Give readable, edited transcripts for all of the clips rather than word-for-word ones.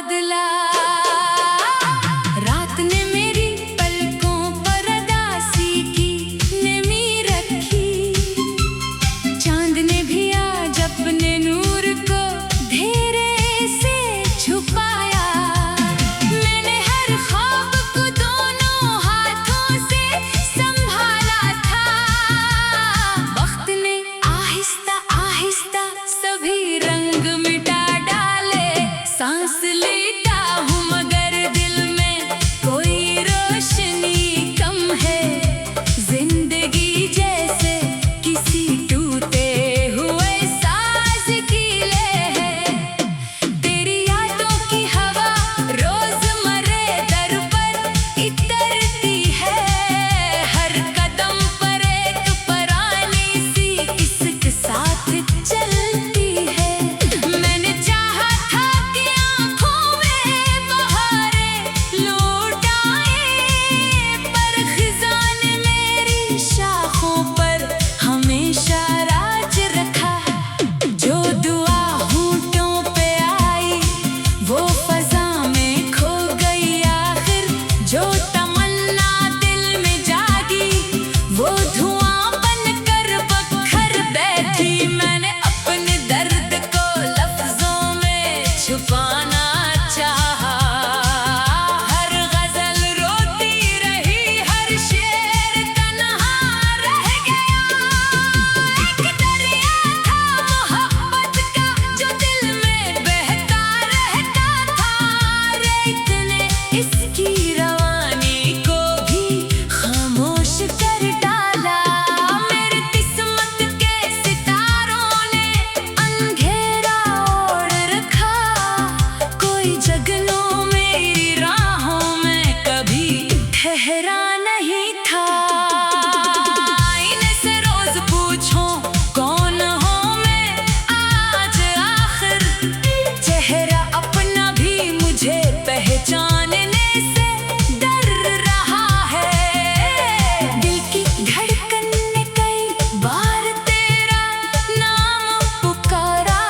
बदला। रात ने मेरी पलकों पर उदासी की नमी रखी। चांद ने भी आज अपने नूर को धेरे से छुपाया। मैंने हर ख्वाब को दोनों हाथों से संभाला था। वक्त ने आहिस्ता आहिस्ता सभी रंग मिटा डाले। सांस लेता हूँ मगर दिल में कोई रोशनी कम है। जिंदगी जैसे किसी टूटे हुए साज की ले है। तेरी यादों की हवा रोजमर्रे दर पर इतरती है। हर कदम पर एक पुरानी सी किस्सा साथ चलती है। मैंने चाहा था कि आँखों में बहारें लौट आए, पर खिज़ां ने मेरी शाखों पर हमेशा राज रखा। जो दुआ होंठों पे आई वो फ़ज़ा में खो गई आखिर। जो तमन्ना दिल में जागी वो धुआं बनकर बखर बैठी। मैंने अपने दर्द को लफ्ज़ों में छुपाना चाहा। हर गज़ल रोती रही, हर शेर तन्हा रह गया। एक दरिया था मोहब्बत का जो दिल में बहता रहता था। रेत ने इसकी रवानी को भी खामोश कर डाला। मेरी किस्मत के सितारों ने अंधेरा ओढ़ रखा। कोई जगनों मेरी राहों में कभी ठहरा नहीं था। आईने से रोज पूछो कौन हूँ मैं आज आखिर। चेहरा अपना भी मुझे पहचानने से डर रहा है। दिल की धड़कन ने कई बार तेरा नाम पुकारा।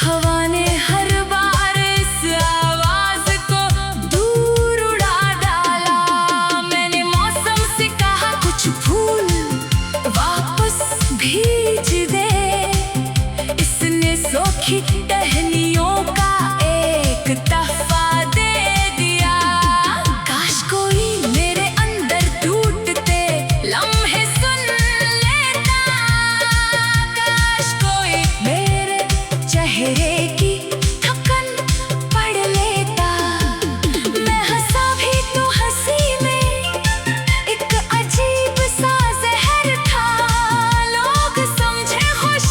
हवा ने हर बार इस आवाज को दूर उड़ा डाला। मैंने मौसम से कहा कुछ फूल वापस भीज दे। इसने सोखी टहनियों का एक तहफा दे दिया। काश कोई मेरे अंदर टूटते लम्हे सुन लेता। काश कोई मेरे चेहरे की थकन पढ़ लेता। मैं हंसा भी तो हंसी में एक अजीब सा जहर था। लोग समझे खुश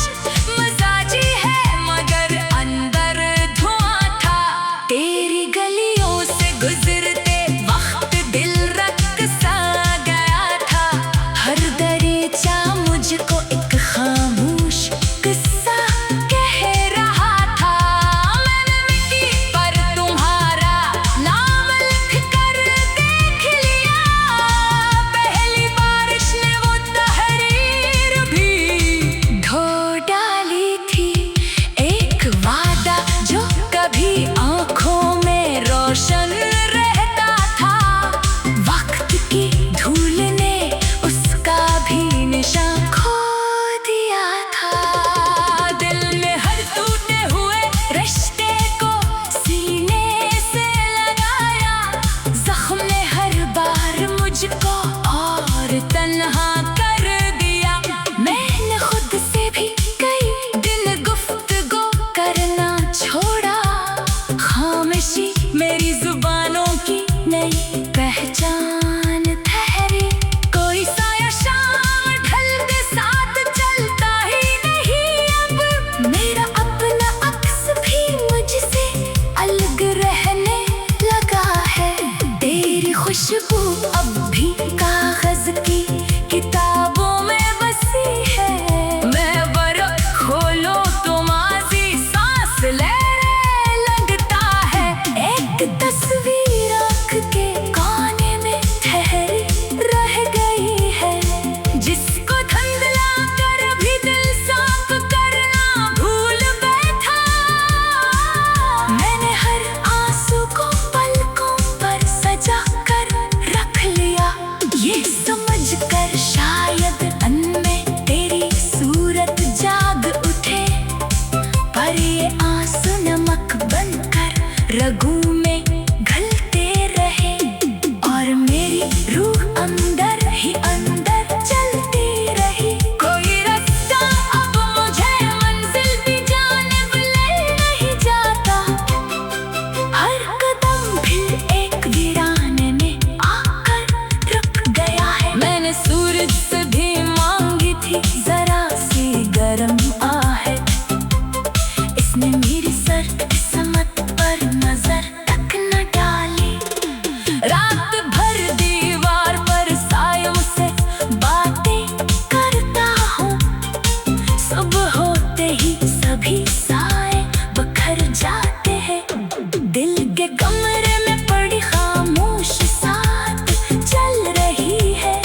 मजाजी है मगर अंदर रगों में घलते रहे और मेरी रूह अंदर ही अंदर चलती रही। कोई रास्ता अब मुझे मंजिल भी जानिब ले नहीं जाता, हर कदम भी एक वीरान ने आकर रुक गया है। मैंने सूरज से भी मांगी थी जरा सी गर्म आहट, इसने मेरी सर्द किस्मत पर नजर तक न डाली। रात भर दीवार पर सायों से बातें करता हूँ, सुबह होते ही सभी साए बखर जाते हैं। दिल के कमरे में पड़ी खामोश साथ चल रही है,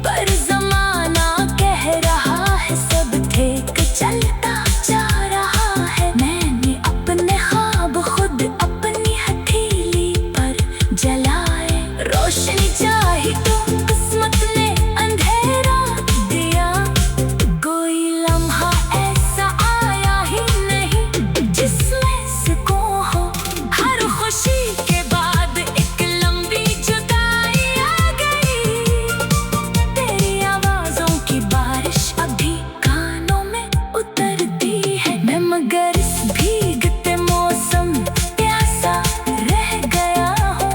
पर जमाना कह रहा है सब ठीक चलता जा रहा है। मैंने अपने ख्वाब खुद अपनी हथेली पर जलाए, रोशनी चाही तो किस्मत ने अंधेरा दिया। कोई लम्हा ऐसा आया ही नहीं जिसमें सुकून हो, हर खुशी के बाद एक लंबी जुदाई आ गई। तेरी आवाज़ों की बारिश अभी कानों में उतरती है, मैं मगर इस भीगते मौसम प्यासा रह गया हूँ।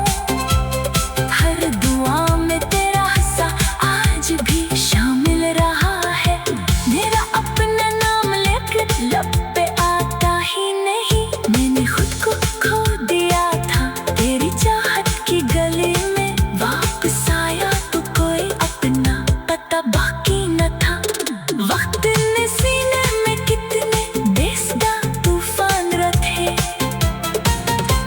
हर दुआ में तेरा हिस्सा आज भी शामिल रहा है, मेरा अपना नाम लेकर लब पे आता ही नहीं। मैंने खुद को खो दिया था तेरी चाहत की गली में, वापस आया तो कोई अपना पता बाकी न था। वक्त ने सीने में कितने बेसुरा तूफान रखे,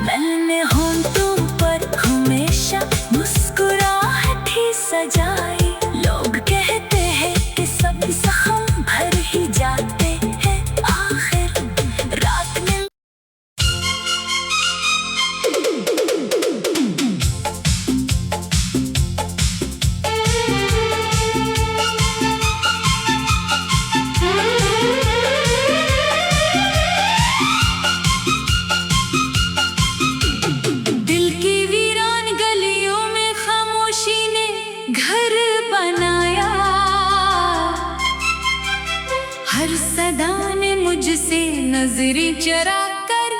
मैंने होंठों पर हमेशा मुस्कुराहट ही सजाई। लोग कहते हैं कि सब जख्म भर ही जाते हैं, आखिर रात में दिल की वीरान गलियों में खामोशी ने घर बनाया। हर सदा ने मुझसे नजरें चुरा कर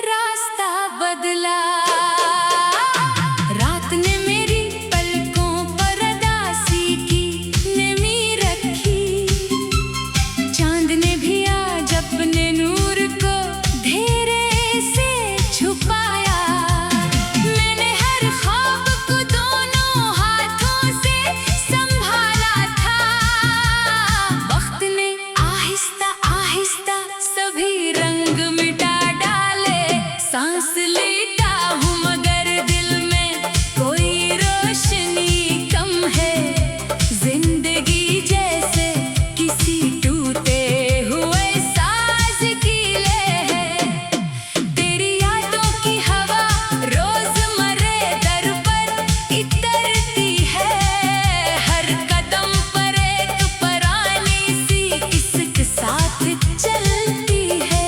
रास्ता बदला। रात ने मेरी पलकों पर उदासी की नमी रखी, चांद ने भी आज अपने नूर को धेरे से छुपाया। मैंने हर ख्वाब को दोनों हाथों से संभाला था, वक्त ने आहिस्ता आहिस्ता सभी रंग मिटा डाले। सांस लेता हूँ मगर दिल में कोई रोशनी कम है, जिंदगी जैसे किसी टूटे हुए साज की ले है। तेरी यादों की हवा रोजमर्रे दर पर इतरती है, हर कदम पर एक परानी सी किसके साथ चलती है।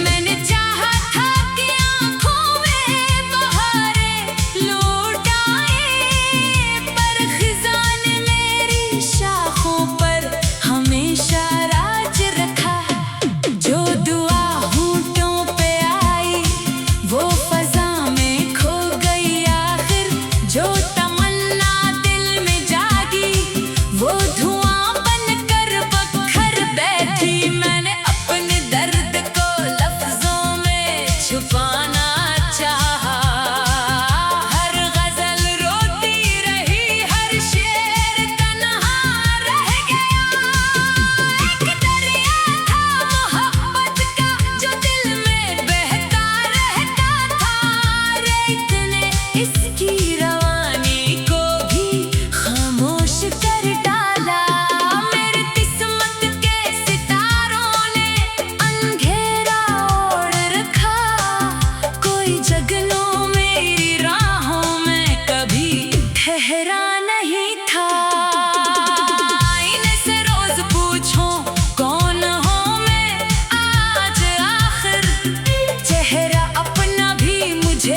मैंने चाहा था कि आँखों में बहारें लौट आए, पर खिज़ां ने मेरी शाखों पर हमेशा राज रखा। जो दुआ होंठों पे आई वो फज़ा में खो गई आखिर, जो तमन्ना दिल में जागी वो धुआं बनकर बखर बैठी। मैंने अपने दर्द को लफ्जों में छुपाना चाहा, हर गजल रोती रही, हर शेर तन्हा रह गया। एक दरिया था मोहब्बत का जो दिल में बहता रहता था, रेत ने इसकी रवानी को भी खामोश कर डाला। मेरी किस्मत के सितारों ने अंधेरा ओढ़ रखा, कोई जगनों मेरी राहों में कभी ठहरा नहीं था। आईने से रोज पूछो कौन हूँ मैं आज आखिर, चेहरा अपना भी मुझे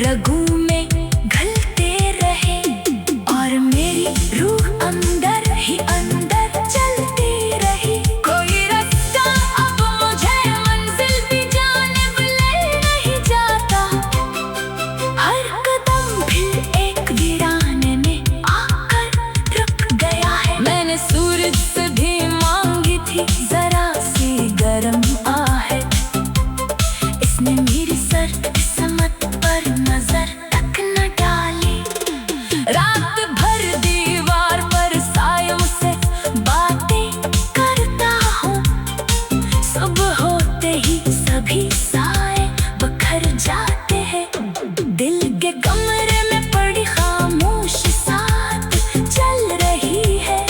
रगों में घलते रहे और मेरी रूह अंदर ही अंदर चलती रही। कोई रास्ता अब मुझे मंजिल भी जानिब ले नहीं जाता। हर कदम भी एक वीराने में आकर रुक गया है। मैंने सूरज से भी मांगी थी जरा सी गर्म आहट, इसने मेरी सर्द किस्मत पर नजर तक न डाली। रात भर दीवार पर सायों से बातें करता हूँ, सुबह होते ही सभी साए बखर जाते हैं। दिल के कमरे में पड़ी खामोश साथ चल रही है,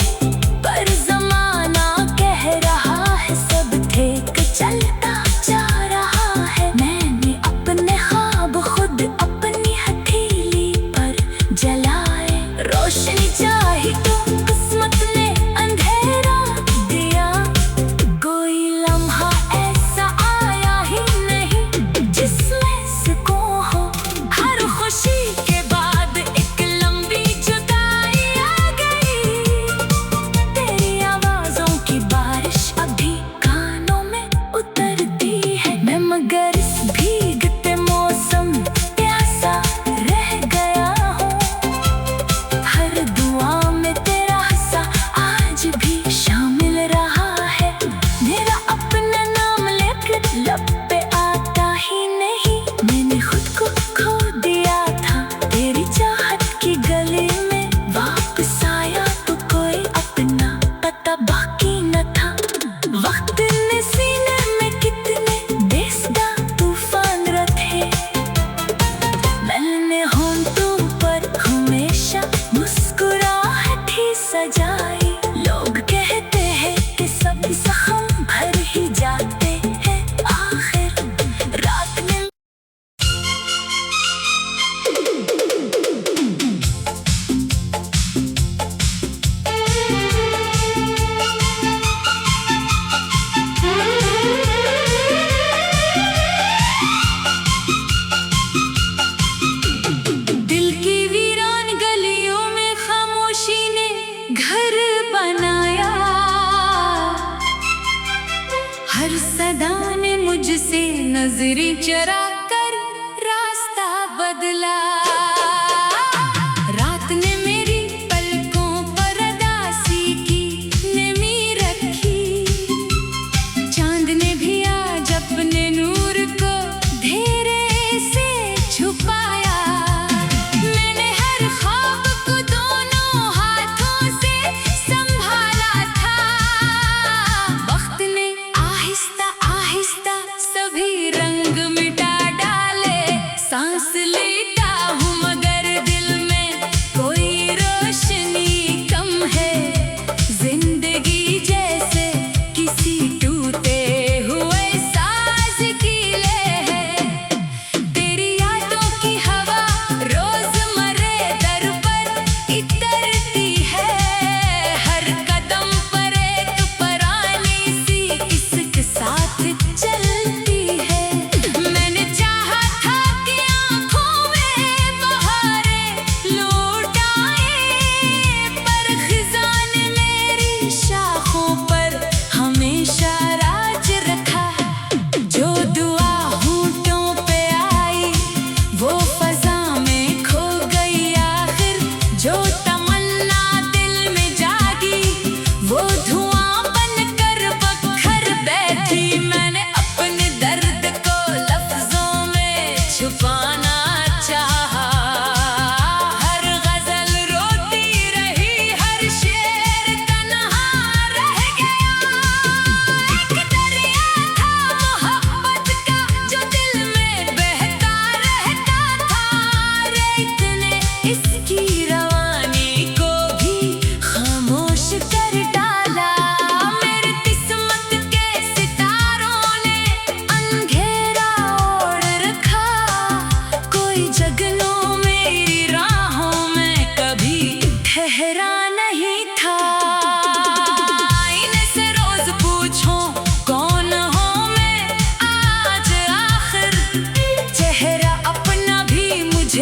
पर जमाना कह रहा है सब ठीक चलता जा रहा है। मैंने अपने ख्वाब खुद अपनी हथेली पर जलाए, रोशनी चाही तो किस्मत ने अंधेरा दिया। कोई लम्हा ऐसा आया ही नहीं जिसमें सुकून हो। हर खुशी के बाद एक लंबी जुदाई आ गई। तेरी आवाज़ों की बारिश अभी कानों में उतरती है। मैं मगर इस भीगते मौसम प्यासा रह गया हूँ। हर दुआ में तेरा हिस्सा आज भी शामिल रहा है। मेरा अपना नाम लेकर लब पे आता ही नहीं। मैंने खुद को खो दिया था तेरी चाहत की गली में। वापस आया तो कोई अपना पता बाकी न था। वक्त ने सीने में कितने बेसदा तूफान रखे। मैंने होंठों पर हमेशा मुस्कुराहट ही सजाई। लोग कहते हैं कि सब जख्म भर ही जाते हैं आखिर। रात में दिल की वीरान गलियों में खामोशी ने घर बनाया। हर सदा ने मुझसे नजरें चरा कर रास्ता बदला। रात ने मेरी पलकों पर उदासी की नमी रखी। चांद ने भी आज अपने नूर को धेरे से छुपाया। मैंने हर ख्वाब को दोनों हाथों से संभाला था। वक्त ने आहिस्ता आहिस्ता सभी रंग मिटा डाले। सांस लेता हूँ मगर दिल में कोई रोशनी कम है। जिंदगी जैसे किसी टूटे हुए साज की ले है। तेरी यादों की हवा रोजमर्रे दर पर इतरती है। हर कदम पर एक पुरानी सी किसक साथ चलती है। मैंने चाहा था कि आँखों में बहारें लौट आए, पर खिज़ां ने मेरी शाखों पर हमेशा राज रखा। जो दुआ होंठों पे आई वो फज़ा में खो गई आखिर। जो तमन्ना दिल में जागी वो धुआं बनकर बखर बैठी। मैंने अपने दर्द को लफ्जों में छुपाना चाहा। हर गजल रोती रही, हर शेर तन्हा रह गया। एक दरिया था मोहब्बत का जो दिल में बहता रहता था। रेत ने इसकी रवानी को भी खामोश कर डाला। मेरी किस्मत के सितारों ने अंधेरा ओढ़ रखा। कोई जगनों मेरी राहों में कभी ठहरा नहीं था। आईने से रोज पूछो कौन हूँ मैं आज आखिर। चेहरा अपना भी मुझे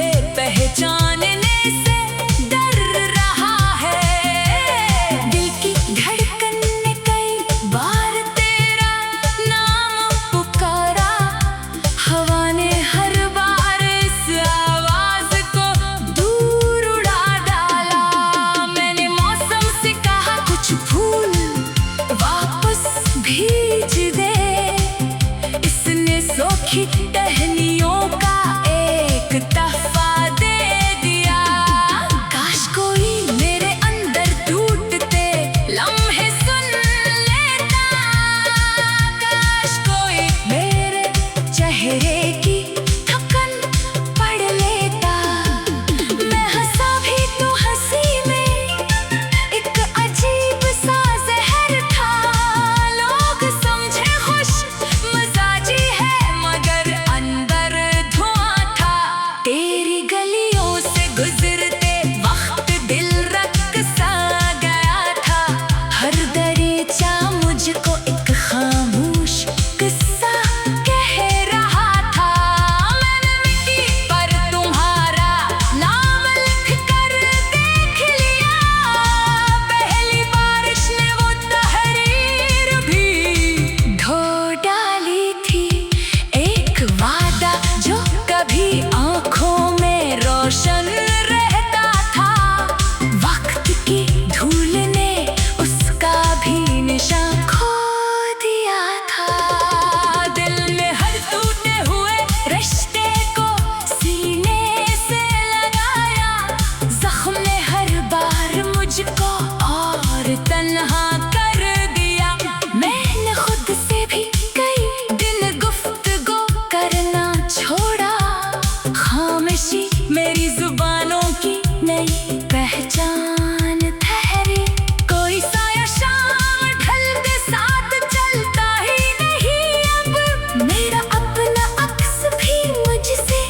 खुशी मेरी जुबानों की नई पहचान ठहरी। कोई साया शाम ढलते साथ चलता ही नहीं अब। मेरा अपना अक्स भी मुझसे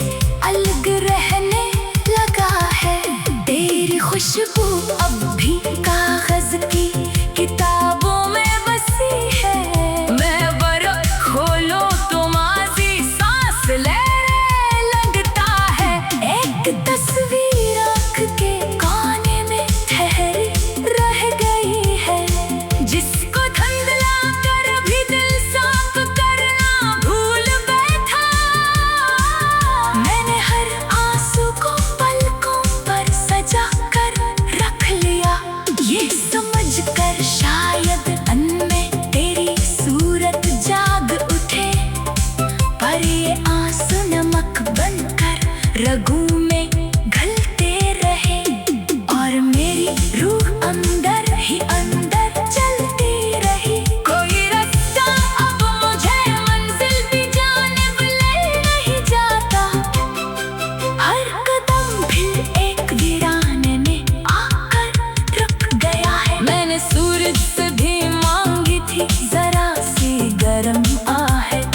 अलग रहने लगा है। तेरी खुशबू अब भी कागज की किताबों में बसी है। मैं बरक खोलो तो माजी सांस लेने लगता है। एक तस्वीर आँख के कोने में ठहरी रह गई है, जिसको धुंधला कर भी दिल साफ करना भूल बैठा। मैंने हर आंसू को पलकों पर सजा कर रख लिया, ये समझ कर शायद मन में तेरी सूरत जाग उठे। पर ये आंसू नमक बनकर रगों में घुलते रहे, और मेरी रूह अंदर ही अंदर चलती रही। कोई रास्ता अब मुझे मंजिल भी जानिब ले नहीं जाता। हर कदम फिर एक वीरान ने आकर रुक गया है। मैंने सूरज से भी मांगी थी जरा सी गर्म आहट,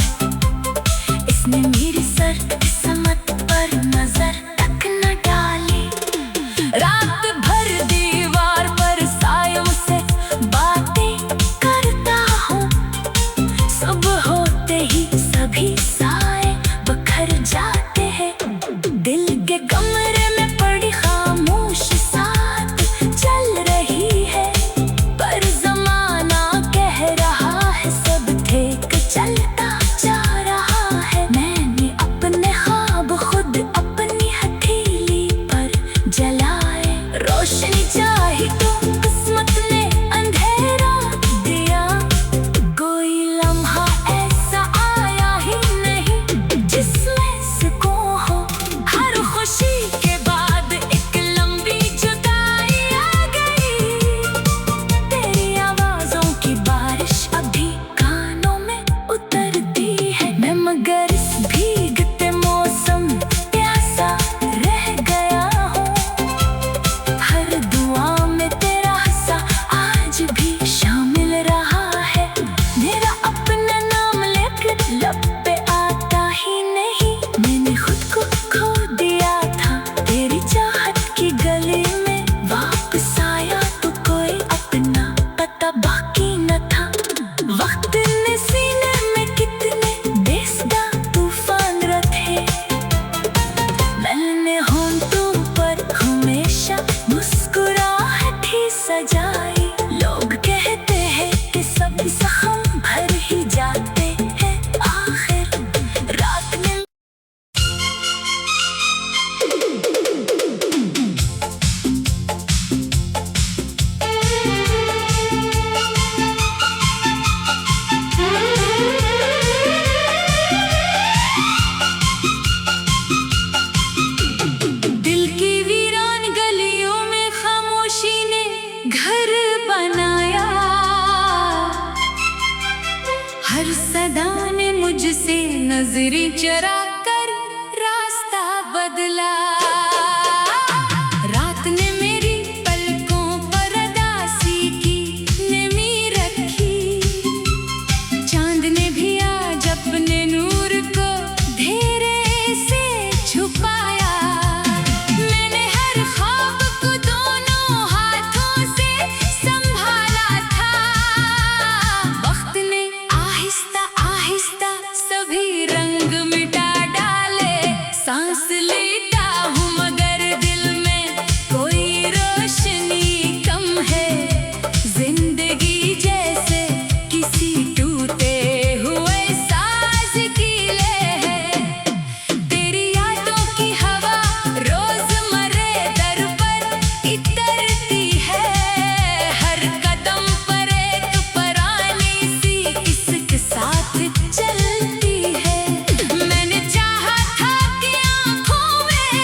इसने मेरी सर्द किस्मत पर नजर तक न डाली। रात भर दीवार पर सायों से बातें करता हूँ, सुबह होते ही सभी साए बखर जाते हैं। दिल के कमरे में पड़ी खामोश साथ चल रही है, पर जमाना कह रहा है सब ठीक चलता जा रहा है। मैंने अपने ख्वाब खुद अपनी हथेली पर जलाए। रोशनी चाही तो किस्मत ने अंधेरा दिया। कोई लम्हा ऐसा आया ही नहीं जिसमें सुकून हो। हर खुशी के बाद एक लंबी जुदाई आ गई। तेरी आवाज़ों की बारिश अभी कानों में उतरती है। मैं मगर इस भीगते मौसम प्यासा रह गया हूँ। हर दुआ में तेरा हिस्सा आज भी शामिल रहा है। मेरा अपना नाम लेकर लब पे आता ही नहीं। मैंने खुद को खो दिया था तेरी चाहत की गली में। वापस आया तो कोई अपना पता बाकी न था। वक्त ने सीने में कितने बेसदा तूफान रखे। मैंने होंठों पर हमेशा मुस्कुराहट ही सजाई। लोग कहते हैं कि सब जख्म भर ही जाते हैं आखिर। रात ने दिल की वीरान गलियों में खामोशी ने घर बनाया। हर सदा ने मुझसे नजरें चरा कर रास्ता बदला। रात ने मेरी पलकों पर उदासी की नमी रखी। चांद ने भी आज अपने नूर को धेरे से छुपाया। मैंने हर ख्वाब को दोनों हाथों से संभाला था। वक्त ने आहिस्ता आहिस्ता सभी रंग मिटा डाले। सांस लेता हूँ मगर दिल में कोई रोशनी कम है। जिंदगी जैसे किसी टूटे हुए साज की लय है। तेरी यादों की हवा रोजमर्रे दर पर इतरती है। हर कदम पर एक परानी सी इसके साथ चलती है। मैंने चाहा था कि आँखों में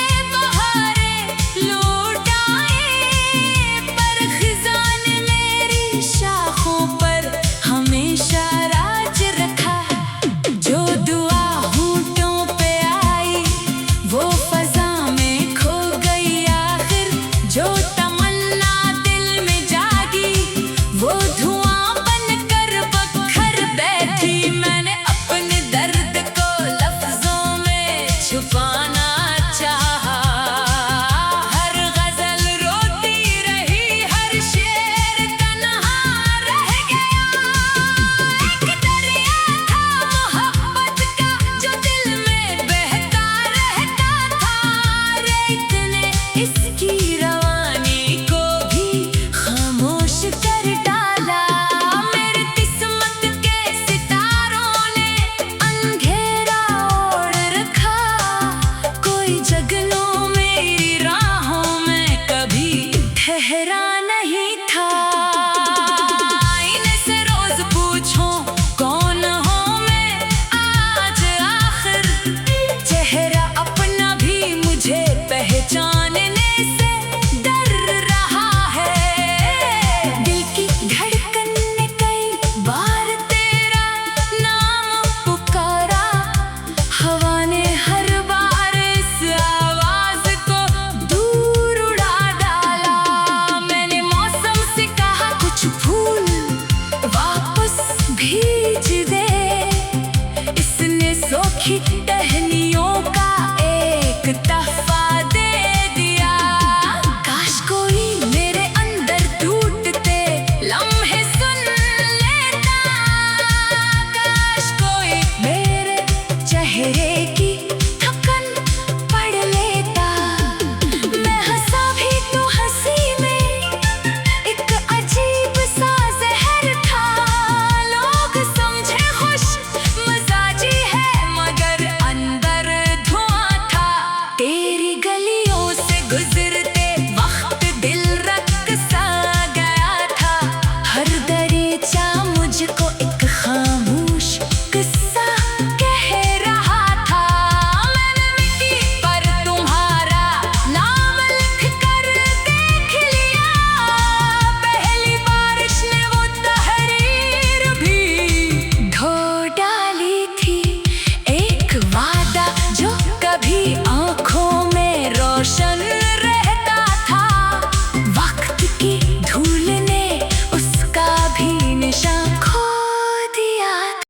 कोई जगलो